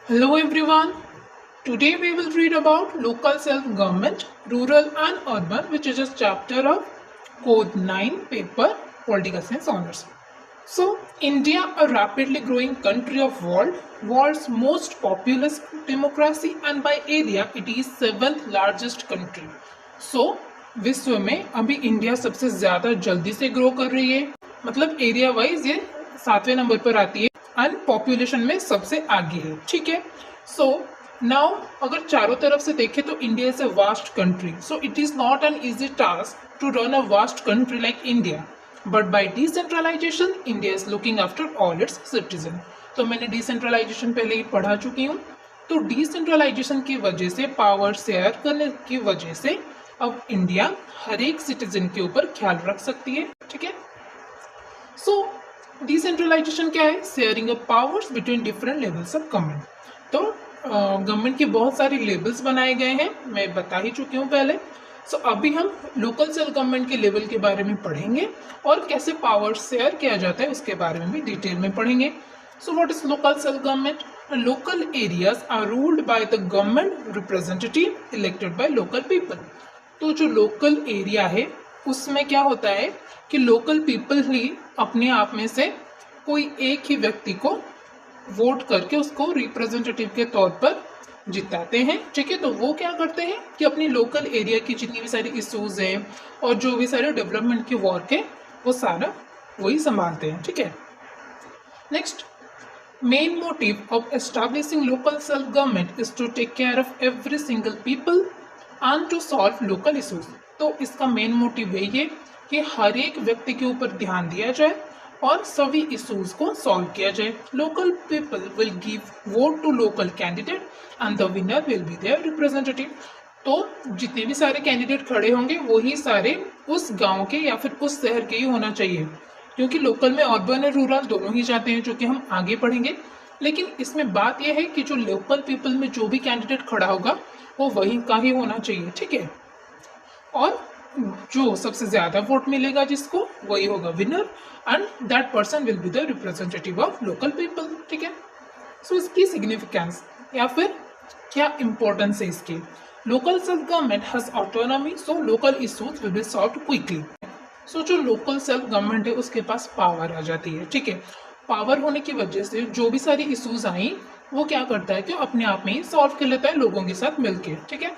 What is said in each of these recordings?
Hello everyone. Today we will read about local self-government, rural and urban, which is a chapter of Code 9 paper Political Science Honors. So, India, a rapidly growing country of world's most populous democracy, and by area it is seventh largest country. So, विश्व में अभी India सबसे ज्यादा जल्दी से grow कर रही है, मतलब एरिया वाइज ये 7वें नंबर पर आती है एंड पॉपुलेशन में सबसे आगे है. ठीक है. सो नाउ अगर चारों तरफ से देखें तो India is a vast country. So it is not an easy task to run a vast country like India, but by decentralisation India is looking after all its citizen. तो मैंने decentralisation पहले ही पढ़ा चुकी हूँ. तो डिसेंट्रलाइजेशन की वजह से, पावर शेयर करने की वजह से अब इंडिया हर एक सिटीजन के ऊपर ख्याल रख सकती है. ठीक है. सो डिसेंट्रलाइजेशन क्या है? Sharing of powers between different levels of government. तो गवर्नमेंट के बहुत सारे लेवल्स बनाए गए हैं, मैं बता ही चुकी हूँ पहले. सो अभी हम लोकल सेल्फ गवर्नमेंट के लेवल के बारे में पढ़ेंगे और कैसे पावर शेयर किया जाता है उसके बारे में भी डिटेल में पढ़ेंगे. So what is local self government? Local areas are ruled by the government representative elected by local people. तो जो लोकल एरिया है उसमें क्या होता है कि लोकल पीपल ही अपने आप में से कोई एक ही व्यक्ति को वोट करके उसको रिप्रेजेंटेटिव के तौर पर जिताते हैं. ठीक है. तो वो क्या करते हैं कि अपनी लोकल एरिया की जितनी भी सारी इश्यूज हैं और जो भी सारे डेवलपमेंट के वर्क है वो सारा वही संभालते हैं. ठीक है. Next, main motive of establishing local self government is to take care of every single people and to solve local issues. तो इसका मेन मोटिव है ये कि हर एक व्यक्ति के ऊपर ध्यान दिया जाए और सभी इश्यूज को सॉल्व किया जाए. Local people will give vote to local candidate and the winner will be their representative. तो जितने भी सारे कैंडिडेट खड़े होंगे वही सारे उस गांव के या फिर उस शहर के ही होना चाहिए, क्योंकि लोकल में अर्बन और रूरल दोनों ही जाते हैं, जो कि हम आगे पढ़ेंगे. लेकिन इसमें बात यह है कि जो लोकल पीपल में जो भी कैंडिडेट खड़ा होगा वो वही का ही होना चाहिए. ठीक है. और जो सबसे ज्यादा वोट मिलेगा जिसको, वही होगा winner and that person will be the representative of local people. ठीक है. सो इसकी सिग्निफिकेंस या फिर क्या इंपॉर्टेंस है इसकी? Local self government has autonomy, so local issues will be solved quickly. So जो लोकल सेल्फ गवर्नमेंट है उसके पास पावर आ जाती है. ठीक है. पावर होने की वजह से जो भी सारी इश्यूज आई वो क्या करता है कि अपने आप में ही सॉल्व कर लेता है लोगों के साथ मिलके. ठीक है.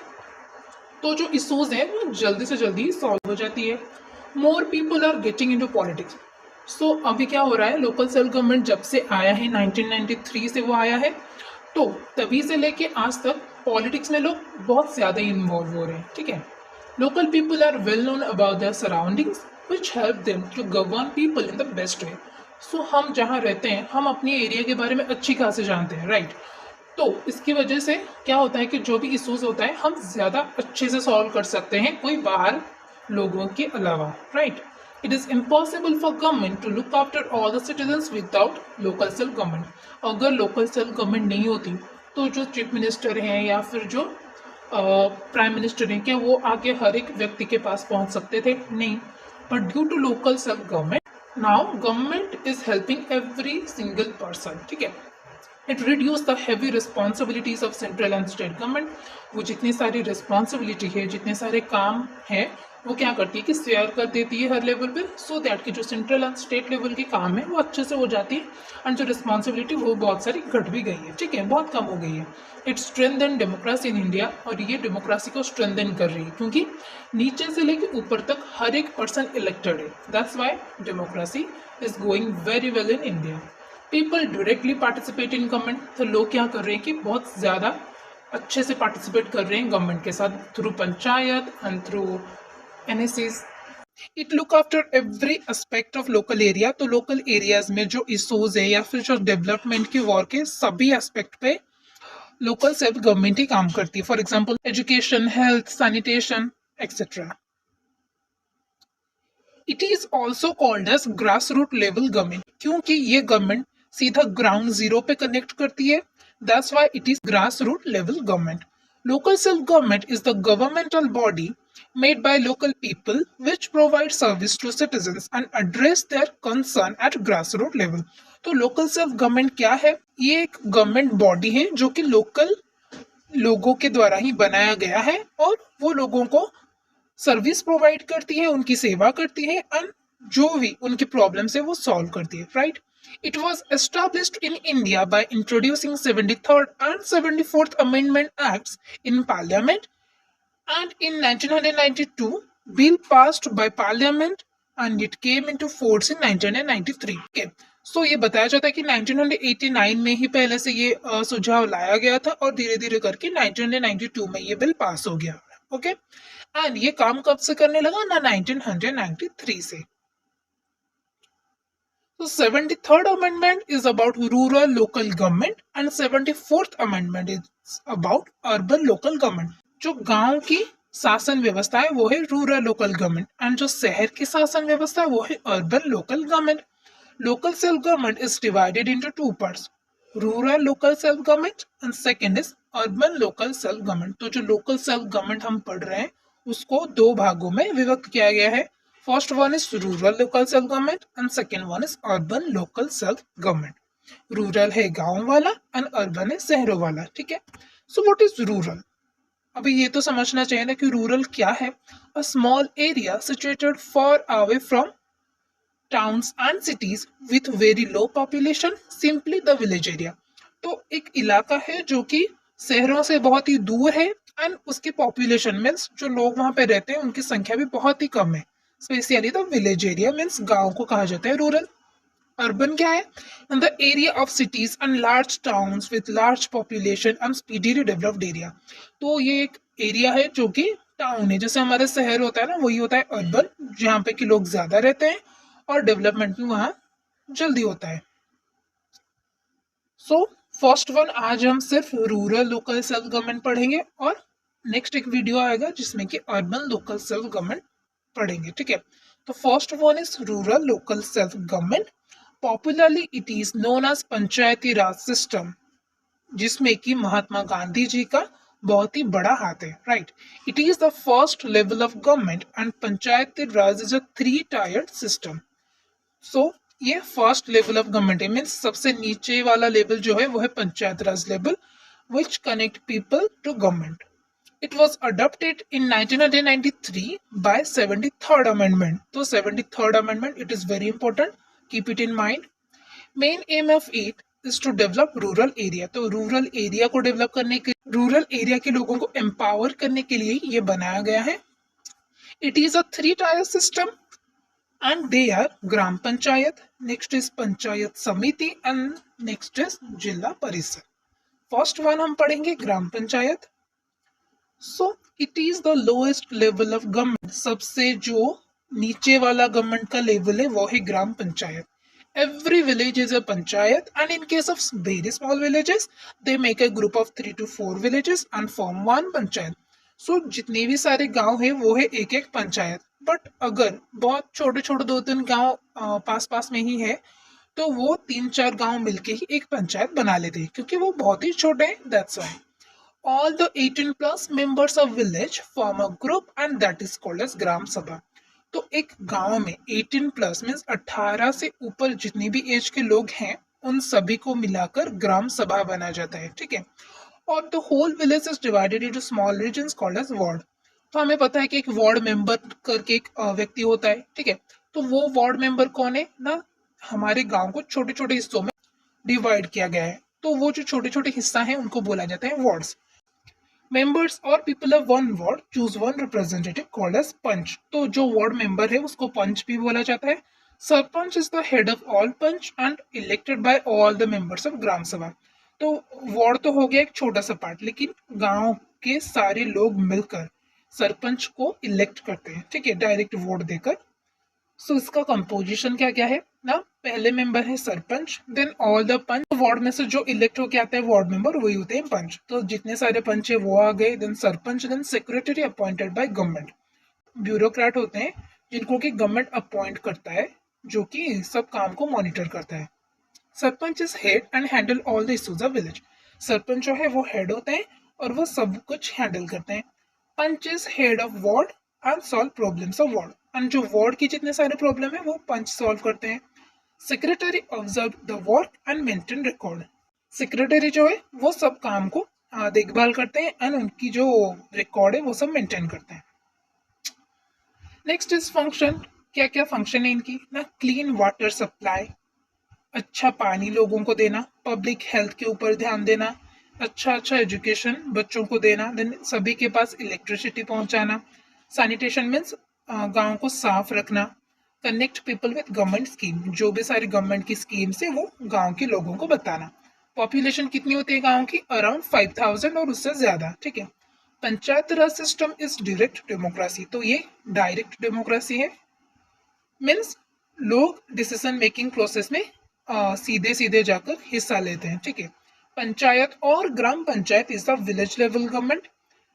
तो जो इश्यूज है वो जल्दी से जल्दी सॉल्व हो जाती है. More people are getting into politics. So अभी क्या हो रहा है, लोकल सेल्फ गवर्नमेंट जब से आया है 1993 से वो आया है, तो तभी से लेके आज तक पॉलिटिक्स में लोग बहुत ज़्यादा इन्वॉल्व हो रहे हैं. ठीक है. Local people are well known about their surroundings which help them to govern people in the best way. So हम जहाँ रहते हैं हम अपनी एरिया के बारे में अच्छी खासी जानते हैं, राइट. तो इसकी वजह से क्या होता है कि जो भी इश्यूज होता है हम ज़्यादा अच्छे से सॉल्व कर सकते हैं कोई बाहर लोगों के अलावा, right. It is impossible for government to look after all the citizens without local self government. अगर लोकल सेल्फ गवर्नमेंट नहीं होती तो जो चीफ मिनिस्टर हैं या फिर जो प्राइम मिनिस्टर हैं, क्या वो आके हर एक व्यक्ति के पास पहुंच सकते थे? नहीं. But due to local self government now government is helping every single person. ठीक है. It reduce the heavy responsibilities of central and state government. वो जितनी सारी रिस्पॉन्सिबिलिटी है, जितने सारे काम है, वो क्या करती है कि शेयर कर देती है हर लेवल पे, सो दैट कि जो सेंट्रल एंड स्टेट लेवल के काम है वो अच्छे से हो जाती है एंड जो रिस्पॉन्सिबिलिटी वो बहुत सारी घट भी गई है. ठीक है. बहुत कम हो गई है. It strengthen democracy in India. और ये डेमोक्रेसी को स्ट्रेंथन कर रही है क्योंकि नीचे से लेकर ऊपर तक हर एक पर्सन इलेक्टेड है. That's why democracy is going very well in India. People directly participate in government. तो लोग क्या कर रहे हैं कि बहुत ज़्यादा अच्छे से पार्टिसिपेट कर रहे हैं गवर्नमेंट के साथ through panchayat and through NSS. It look after every aspect of local area. तो लोकल एरियाज में जो इशूज है या फिर जो डेवलपमेंट की वर्क है, सभी एस्पेक्ट पे लोकल सेल्फ गवर्नमेंट ही काम करती है. For example education, health, sanitation etcetera. It is also called as grass root level government क्योंकि ये गवर्नमेंट सीधा ग्राउंड जीरो पे कनेक्ट करती है. That's why it is grass root level government. Local self government is the governmental body made by local people which provide service to citizens and address their concern at grassroots level. तो local self government क्या है? ये एक government body है जो कि local लोगों के द्वारा ही बनाया गया है और वो लोगों को सर्विस प्रोवाइड करती है, उनकी सेवा करती है एंड जो भी उनकी प्रॉब्लम्स है वो सॉल्व करती है, right? It was established in India by introducing 73rd and 74th Amendment Acts in Parliament, and in 1992 bill passed by Parliament and it came into force in 1993. Okay. So ये बताया जाता है कि 1989 में ही पहले से ये सुझाव लाया गया था और धीरे धीरे करके 1992 में ये बिल पास हो गया. ओके. एंड ये काम कब से करने लगा ना? 1993 से. So 73rd Amendment is about rural local government and 74th Amendment is about urban local government. जो गांव की शासन व्यवस्था है वो है रूरल लोकल गवर्नमेंट एंड जो शहर की शासन व्यवस्था है वो है urban local government. Local self government is divided into two parts, rural local self government and second is urban local self government. तो जो लोकल सेल्फ गवर्नमेंट हम पढ़ रहे हैं उसको दो भागों में विभक्त किया गया है. First one is rural local self government and second one is urban local self government. Rural है गांव वाला एंड अर्बन है शहरों वाला. ठीक है. सो व्हाट इज रूरल? अभी ये तो समझना चाहिए ना कि रूरल क्या है. A small area situated for away from towns and cities with very low population, simply the village area. तो एक इलाका है जो कि शहरों से बहुत ही दूर है एंड उसकी पॉपुलेशन मीन्स जो लोग वहां पे रहते हैं उनकी संख्या भी बहुत ही कम है. Specially the village area means गांव को कहा जाता है रूरल. अर्बन क्या है? The area of cities and large towns with large population and speedily developed area. तो ये एक एरिया है जो कि टाउन है, जैसे हमारा शहर होता है ना वही होता है अर्बन, जहाँ पे कि लोग ज्यादा रहते हैं और डेवलपमेंट भी वहाँ जल्दी होता है. सो फर्स्ट वन आज हम सिर्फ रूरल लोकल सेल्फ गवर्नमेंट पढ़ेंगे और नेक्स्ट एक वीडियो आएगा जिसमें कि अर्बन लोकल सेल्फ गवर्नमेंट पढ़ेंगे. ठीक है. तो first one is rural local self government. Popularly it is known as Panchayati Raj system, जिसमें कि महात्मा गांधी जी का बहुत ही बड़ा हाथ है, right? It is the first level of government and panchayati raj is a 3 tiered system. So ये फर्स्ट लेवल ऑफ गवर्नमेंट है, means सबसे नीचे वाला लेवल जो है वो है panchayat raj level which connect people to government. It was adopted in 1993 by 73rd Amendment. तो 73rd Amendment, it is very important. Keep it in mind. Main aim of it is to develop rural area. तो rural area को develop करने के rural area के लोगों को empower करने के लिए ये बनाया गया है. It is a 3-tier system and they are gram panchayat, next is panchayat समिति and next is जिला परिषद. First one हम पढ़ेंगे ग्राम panchayat. So it is the lowest level of government. सबसे जो नीचे वाला गवर्नमेंट का लेवल है वो है ग्राम panchayat. Every village is a panchayat and in case of very small villages they make a group of 3 to 4 villages and form one panchayat. So जितने भी सारे गांव है वो है एक एक पंचायत. बट अगर बहुत छोटे छोटे 2-3 गांव पास पास में ही है तो वो 3-4 गांव मिलके ही एक पंचायत बना लेते हैं क्योंकि वो बहुत ही छोटे हैं. That's why. All the 18 plus members of village form a group and that is called as ग्राम सभा. तो एक गांव में 18 प्लस मीन्स 18 से ऊपर जितनी भी एज के लोग हैं उन सभी को मिलाकर ग्राम सभा बना जाता है. ठीक है. और the whole village is divided into small regions called as ward. तो हमें पता है कि एक वार्ड मेंबर करके एक व्यक्ति होता है. ठीक है. तो वो वार्ड मेंबर कौन है ना? हमारे गांव को छोटे छोटे हिस्सों में डिवाइड किया गया है. तो वो जो छोटे छोटे हिस्सा है उनको बोला जाता है wards. Members or people of one ward choose one representative called as पंच. तो जो वार्ड मेंबर है उसको पंच भी बोला जाता है. Sarpanch is the head of all panch and elected by all the members of gram sabha. तो वार्ड तो हो गया एक छोटा सा पार्ट, लेकिन गांव के सारे लोग मिलकर सरपंच को इलेक्ट करते हैं. ठीक है. डायरेक्ट वोट देकर. सो इसका कंपोजिशन क्या क्या है ना? पहले मेंबर है sarpanch, then all the panch. Ward में से जो इलेक्ट होके आता है वार्ड मेंबर वही होते हैं पंच. तो जितने सारे पंच है वो आ गए. Then sarpanch, then secretary appointed by government. Bureaucrat होते हैं जिनको कि गवर्नमेंट अपॉइंट करता है जो कि सब काम को मॉनिटर करता है. Sarpanch is head and handle all the issues of village. Sarpanch जो है वो हेड होते हैं और वो सब कुछ हैंडल करते हैं. Panch is head of ward and solve problems of ward. And जो वार्ड की जितने सारे प्रॉब्लम है वो पंच सॉल्व करते हैं. Secretary observe the work and maintain record. Secretary जो है वो सब काम को देखभाल करते हैं एंड उनकी जो रिकॉर्ड है वो सब मेंटेन करते हैं। Next is function. क्या क्या फंक्शन है इनकी ना, क्लीन वाटर सप्लाई, अच्छा पानी लोगों को देना, पब्लिक हेल्थ के ऊपर ध्यान देना, अच्छा एजुकेशन बच्चों को देना, देन सभी के पास इलेक्ट्रिसिटी पहुंचाना, सैनिटेशन मीन्स गांव को साफ रखना, connect people with government scheme, जो भी सारी गवर्नमेंट की स्कीम है वो गांव के लोगों को बताना। पॉपुलेशन कितनी होती है गांव की, अराउंड 5000 और उससे ज्यादा, ठीक है। Panchayat Raj system is direct democracy, तो ये डायरेक्ट डेमोक्रेसी है, मीन्स लोग डिसीजन मेकिंग प्रोसेस में सीधे सीधे जाकर हिस्सा लेते हैं, ठीक है। पंचायत और gram panchayat is the village level government,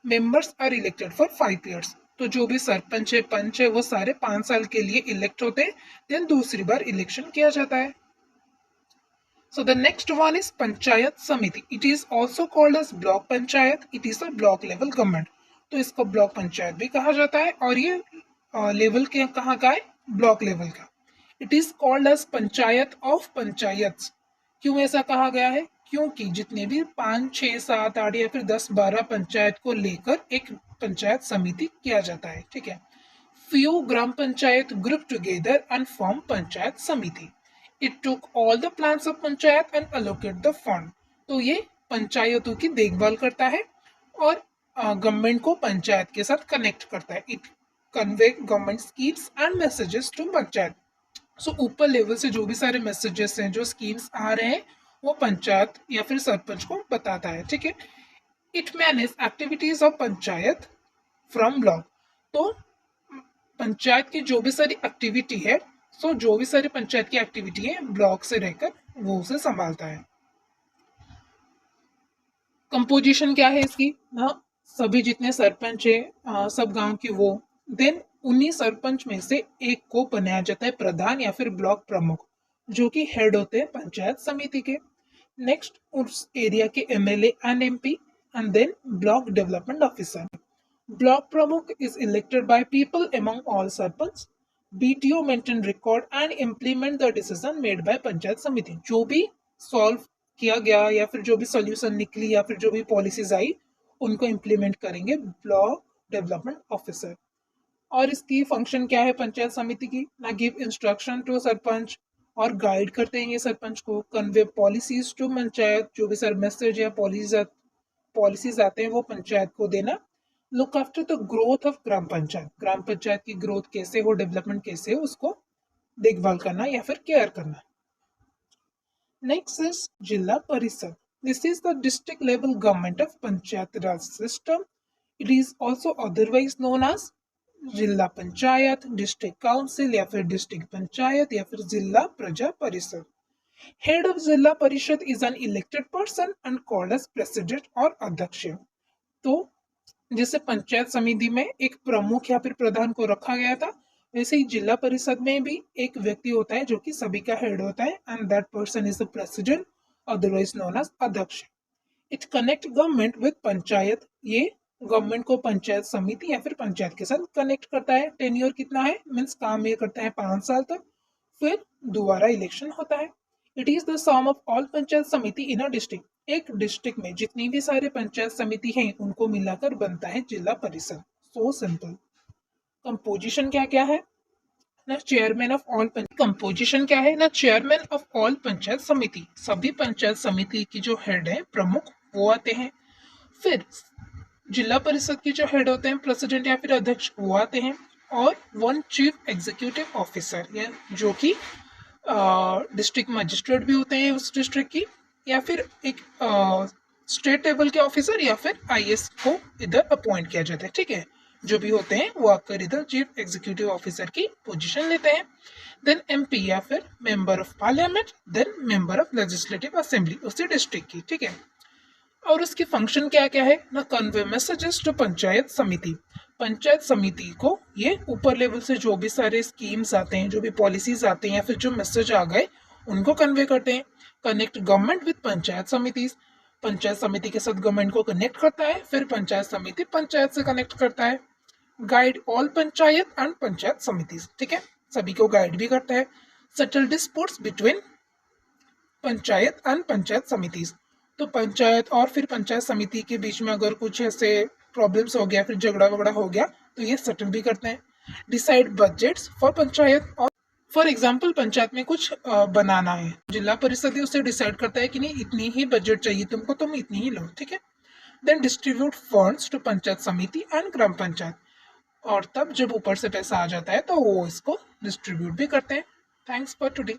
members are elected for 5 years, तो जो भी सरपंच है पंच है वो सारे 5 साल के लिए इलेक्ट होते हैं, देन दूसरी बार इलेक्शन किया जाता है। So the next one is panchayat समिति. It is also called as block panchayat. It is a block level government. तो इसको ब्लॉक पंचायत भी कहा जाता है और ये लेवल के कहाँ का है, ब्लॉक लेवल का। It is called as panchayat of panchayat. क्यों ऐसा कहा गया है, क्योंकि जितने भी 5, 6, 7, 8 या फिर 10, 12 पंचायत को लेकर एक पंचायत समिति किया जाता है, ठीक है। Few gram panchayat group together and form panchayat samiti. It took all the plans of panchayat and allocate the fund. तो ये पंचायतों की देखभाल करता है और गवर्नमेंट को पंचायत के साथ कनेक्ट करता है। It convey government schemes and messages to panchayat. So ऊपर लेवल से जो भी सारे मैसेजेस हैं, जो स्कीम्स आ रहे हैं, वो पंचायत या फिर सरपंच को बताता है, ठीक है। It manage activities of panchayat from block. तो पंचायत की जो भी सारी एक्टिविटी है, सो जो भी सारी पंचायत की एक्टिविटी है ब्लॉक से रहकर वो उसे संभालता है। कंपोजिशन क्या है इसकी ना, सभी जितने सरपंच है सब गांव की वो, देन उन्हीं सरपंच में से एक को बनाया जाता है प्रधान या फिर ब्लॉक प्रमुख, जो कि हेड होते हैं पंचायत समिति के। नेक्स्ट उस एरिया के MLA and MP and then block development officer. Block pramukh is elected by people among all sarpanch. BTO maintain record and implement the decision made by Panchayat Samiti. जो भी सॉल्व किया गया या फिर जो भी सोल्यूशन निकली या फिर जो भी पॉलिसीज आई उनको इम्प्लीमेंट करेंगे ब्लॉक डेवलपमेंट ऑफिसर। और इसकी फंक्शन क्या है पंचायत समिति की ना, गिव इंस्ट्रक्शन टू सरपंच और गाइड करते हैं ये सरपंच को, कन्वे पॉलिसीज टू पंचायत, जो भी सर मैसेज या पॉलिसीज आते हैं वो पंचायत को देना। Look after the growth of gram panchayat की ग्रोथ कैसे हो, डेवलपमेंट कैसे हो, उसको देखभाल करना या फिर केयर करना। Next is Zila Parishad. This is the district level government of Panchayat Raj system. It is also otherwise known as Zila Panchayat, district council या फिर डिस्ट्रिक्ट पंचायत या फिर जिला प्रजा परिषद। Head of Zila Parishad is an elected person and called as president और अध्यक्ष। तो जैसे पंचायत समिति में एक प्रमुख या फिर प्रधान को रखा गया था, वैसे ही जिला परिषद में भी एक व्यक्ति होता है जो कि सभी का हेड होता है and that person is the president, otherwise known as adhyaksh. It connect government with panchayat. ये गवर्नमेंट को पंचायत समिति या फिर पंचायत के साथ कनेक्ट करता है। टेन्योर कितना है, मीन्स काम ये करता है 5 साल तक, फिर दोबारा इलेक्शन होता है। It is the sum of all Panchayat Samiti in a district. एक डिस्ट्रिक्ट में जितनी भी सारे पंचायत समिति हैं उनको मिलाकर बनता है जिला परिषद। So simple. कंपोजिशन क्या क्या है ना, चेयरमैन ऑफ ऑल कंपोजिशन क्या है ना, चेयरमैन ऑफ ऑल पंचायत समिति, सभी पंचायत समिति की जो हेड है प्रमुख वो आते हैं। फिर जिला परिषद की जो हेड होते हैं प्रेसिडेंट या फिर अध्यक्ष वो आते हैं, और 1 चीफ एग्जीक्यूटिव ऑफिसर या जो कि डिस्ट्रिक्ट मजिस्ट्रेट भी होते हैं उस डिस्ट्रिक्ट की, या फिर एक स्टेट लेवल के ऑफिसर या फिर आईएएस को इधर अपॉइंट किया जाता है, ठीक है। जो भी होते हैं वो आकर इधर चीफ एग्जीक्यूटिव ऑफिसर की पोजीशन लेते हैं। देन एमपी या फिर member of parliament, then member of legislative assembly उसी डिस्ट्रिक्ट की, ठीक है। और उसकी फंक्शन क्या क्या है ना, कन्वे मैसेजेस टू पंचायत समिति। पंचायत समिति को ये ऊपर लेवल से जो भी सारे स्कीम्स आते हैं, जो भी पॉलिसीज आते हैं या फिर जो मैसेज आ गए उनको कन्वे करते हैं। कनेक्ट गवर्नमेंट विद पंचायत समिति, पंचायत समिति के साथ गवर्नमेंट को कनेक्ट करता है, फिर पंचायत समिति पंचायत से कनेक्ट करता है। Guide all panchayat and panchayat samiti, ठीक है, सभी को गाइड भी करता है। Settle disputes between panchayat and panchayat samitis. तो पंचायत और फिर पंचायत समिति के बीच में अगर कुछ ऐसे प्रॉब्लम्स हो गया, फिर झगड़ा वगड़ा हो गया, तो ये सेटल भी करते हैं। डिसाइड बजट्स फॉर पंचायत, और फॉर एग्जाम्पल पंचायत में कुछ बनाना है, जिला परिषद उससे डिसाइड करता है कि नहीं इतनी ही बजट चाहिए तुमको, तुम इतनी ही लो, ठीक है। Then distribute funds to Panchayat Samiti and ग्राम पंचायत, और तब जब ऊपर से पैसा आ जाता है तो वो इसको डिस्ट्रीब्यूट भी करते हैं। Thanks for today.